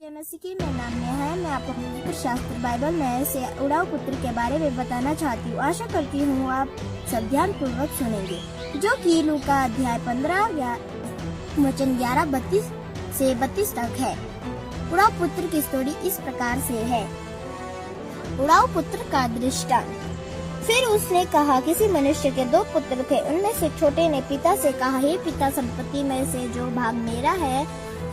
नसिकी में नाम है। मैं आपको पवित्र शास्त्र बाइबल में से उड़ाऊ पुत्र के बारे में बताना चाहती हूँ। आशा करती हूँ आप सब ध्यान पूर्वक सुनेंगे, जो कि लूका अध्याय 15 वचन 11-32 से 32 तक है। उड़ाऊ पुत्र की स्टोरी इस प्रकार से है। उड़ाऊ पुत्र का दृष्टांत। फिर उसने कहा, किसी मनुष्य के 2 पुत्र थे। उनमें से छोटे ने पिता से कहा, हे पिता, संपत्ति में से जो भाग मेरा है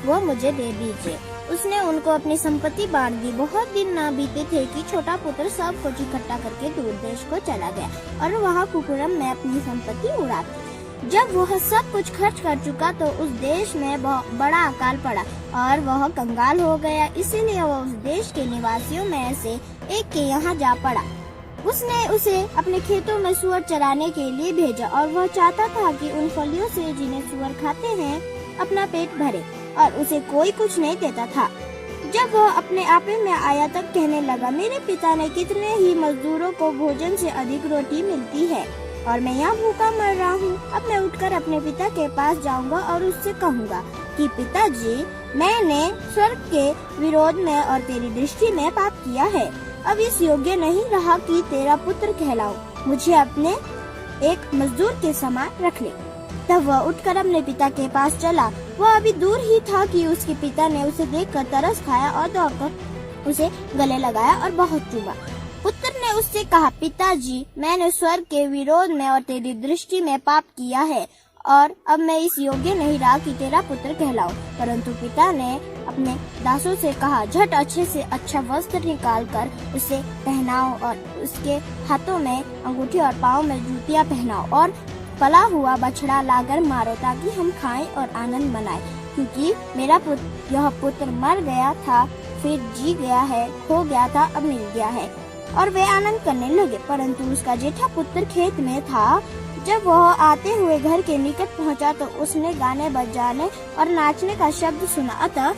वो मुझे दे दीजिए। उसने उनको अपनी संपत्ति बांट दी। बहुत दिन न बीते थे कि छोटा पुत्र सब कुछ इकट्ठा करके दूर देश को चला गया और वहाँ कुकरम में अपनी संपत्ति उड़ा दी। जब वह सब कुछ खर्च कर चुका तो उस देश में बड़ा अकाल पड़ा और वह कंगाल हो गया। इसीलिए वह उस देश के निवासियों में से एक के यहाँ जा पड़ा। उसने उसे अपने खेतों में सुअर चराने के लिए भेजा और वह चाहता था कि उन फलियों से जिन्हें सुअर खाते हैं अपना पेट भरे, और उसे कोई कुछ नहीं देता था। जब वह अपने आपे में आया तब कहने लगा, मेरे पिता ने कितने ही मजदूरों को भोजन से अधिक रोटी मिलती है और मैं यहाँ भूखा मर रहा हूँ। अब मैं उठकर अपने पिता के पास जाऊँगा और उससे कहूँगा कि पिताजी, मैंने स्वर्ग के विरोध में और तेरी दृष्टि में पाप किया है। अब इस योग्य नहीं रहा कि तेरा पुत्र कहलाऊं। मुझे अपने एक मजदूर के समान रख ले। तब वह उठकर अपने पिता के पास चला। वह अभी दूर ही था कि उसके पिता ने उसे देखकर तरस खाया और दौड़कर उसे गले लगाया और बहुत चूमा। पुत्र ने उससे कहा, पिताजी, मैंने स्वर्ग के विरोध में और तेरी दृष्टि में पाप किया है और अब मैं इस योग्य नहीं रहा कि तेरा पुत्र कहलाऊं। परंतु पिता ने अपने दासों से कहा, झट अच्छे से अच्छा वस्त्र निकाल कर उसे पहनाओ और उसके हाथों में अंगूठी और पाँव में जूतियाँ पहनाओ और पला हुआ बछड़ा लाकर मारो, ताकि हम खाएं और आनंद मनाएं। क्योंकि मेरा यह पुत्र मर गया था, फिर जी गया है, खो गया था, अब मिल गया है। और वे आनंद करने लगे। परंतु उसका जेठा पुत्र खेत में था। जब वह आते हुए घर के निकट पहुंचा तो उसने गाने बजाने और नाचने का शब्द सुना। अतः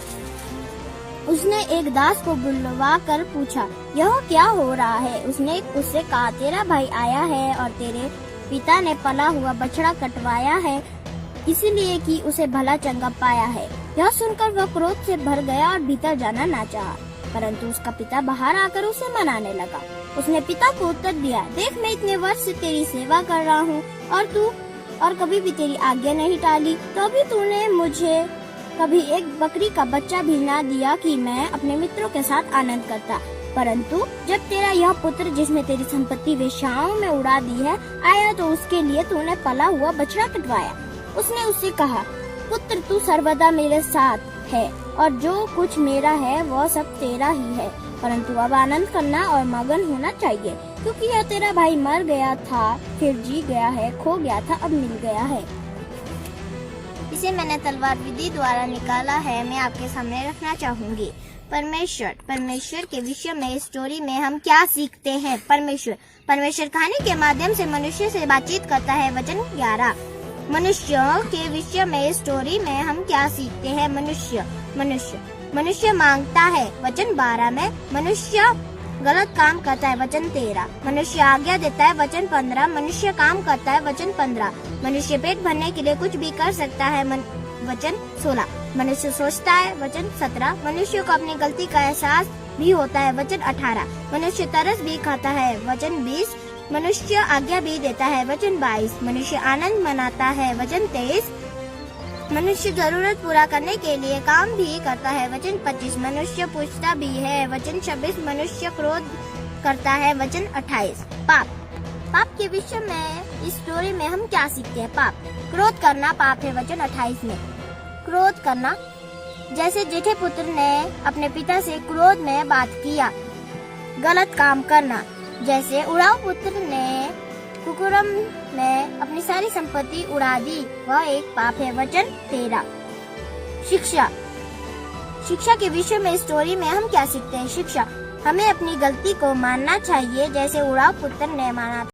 उसने एक दास को बुलवा कर पूछा, यह क्या हो रहा है? उसने उससे कहा, तेरा भाई आया है और तेरे पिता ने पला हुआ बछड़ा कटवाया है, इसलिए कि उसे भला चंगा पाया है। यह सुनकर वह क्रोध से भर गया और भीतर जाना ना चाहा। परंतु उसका पिता बाहर आकर उसे मनाने लगा। उसने पिता को उत्तर दिया, देख, मैं इतने वर्ष से तेरी सेवा कर रहा हूँ और कभी भी तेरी आज्ञा नहीं टाली, तो भी तूने मुझे कभी एक बकरी का बच्चा भी ना दिया कि मैं अपने मित्रों के साथ आनंद करता। परंतु जब तेरा यह पुत्र, जिसने तेरी संपत्ति वेश्याओं में उड़ा दी है, आया तो उसके लिए तूने पला हुआ बछड़ा कटवाया। उसने उससे कहा, पुत्र, तू सर्वदा मेरे साथ है और जो कुछ मेरा है वह सब तेरा ही है। परंतु अब आनंद करना और मगन होना चाहिए, क्योंकि यह तेरा भाई मर गया था, फिर जी गया है, खो गया था, अब मिल गया है। इसे मैंने तलवार विधि द्वारा निकाला है। मैं आपके सामने रखना चाहूँगी। परमेश्वर के विषय में स्टोरी में हम क्या सीखते हैं? परमेश्वर कहानी के माध्यम से मनुष्य से बातचीत करता है। वचन 11। मनुष्यों के विषय में स्टोरी में हम क्या सीखते हैं? मनुष्य मांगता है। वचन 12 में मनुष्य गलत काम करता है। वचन 13। मनुष्य आज्ञा देता है। वचन 15। मनुष्य काम करता है। वचन 15। मनुष्य पेट भरने के लिए कुछ भी कर सकता है। वचन 16। मनुष्य सोचता है। वचन 17। मनुष्य को अपनी गलती का एहसास भी होता है। वचन 18। मनुष्य तरस भी खाता है। वचन 20। मनुष्य आज्ञा भी देता है। वचन 22। मनुष्य आनंद मनाता है। वचन 23। मनुष्य जरूरत पूरा करने के लिए काम भी करता है। वचन 25। मनुष्य पूछता भी है। वचन 26। मनुष्य क्रोध करता है। वचन 28। पाप के विषय में इस स्टोरी में हम क्या सीखते हैं? क्रोध करना पाप है। वचन 28 में क्रोध करना, जैसे जेठे पुत्र ने अपने पिता से क्रोध में बात किया। गलत काम करना, जैसे उड़ाऊ पुत्र ने कुकरम में अपनी सारी संपत्ति उड़ा दी, वह एक पाप है। वचन 13। शिक्षा के विषय में स्टोरी में हम क्या सीखते हैं? हमें अपनी गलती को मानना चाहिए, जैसे उड़ाऊ पुत्र ने माना।